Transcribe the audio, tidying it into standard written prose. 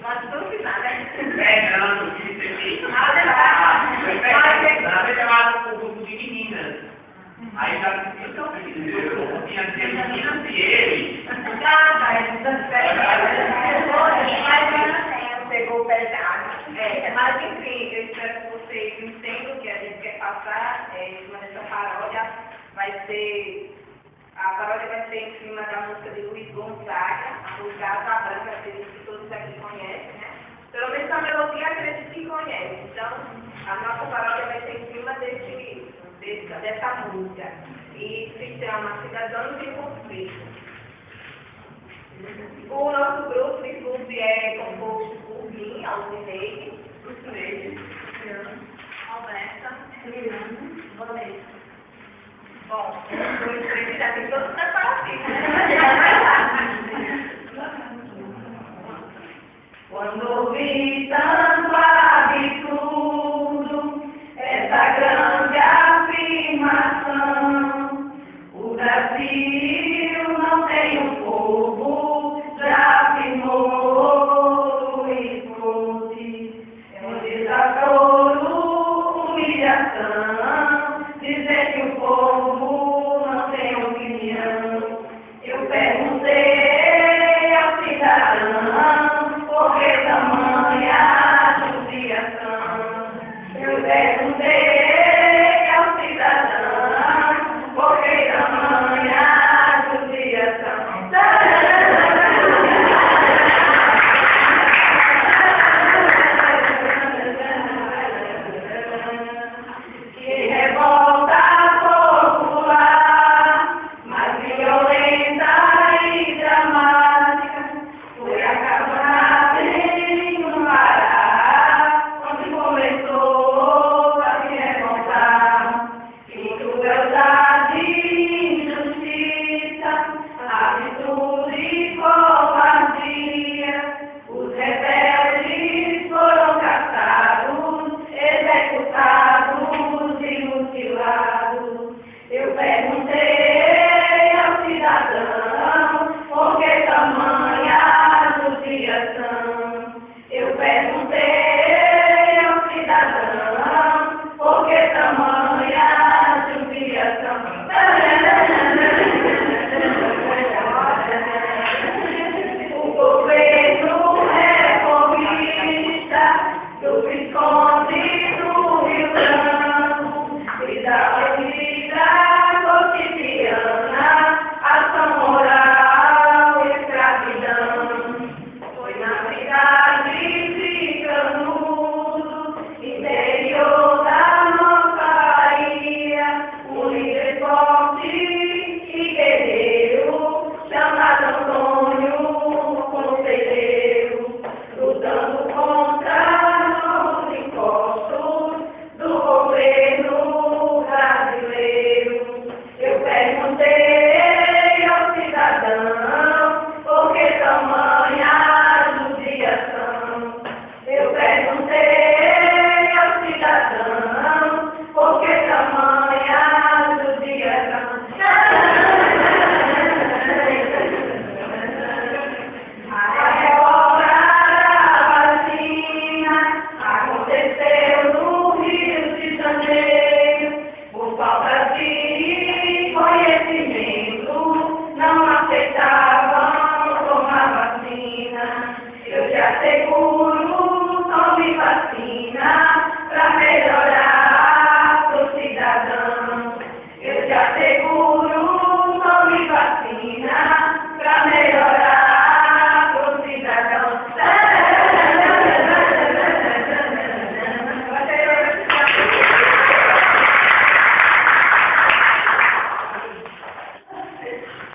Mas tudo que nada, né? Não, não quis dizer. Mas chamado um grupo de meninas. Aí já então, tinha meninas e ele. Pegou pesado. Mas enfim, eu espero que vocês entendam o que a gente quer passar em cima dessa paródia. A paródia vai ser em cima da música de Luiz Gonzaga, a música Asa Branca, que todos aqui conhecem, né? Pelo menos a melodia acredito que conhece. Então, a nossa paródia vai ser em cima dessa música. E se chama Cidadãos em Conflito. O nosso grupo de clube é composto por mim, Alcineide, Alberta, Vanessa. Bom, eu já tem todos preparativos, né? Quando vi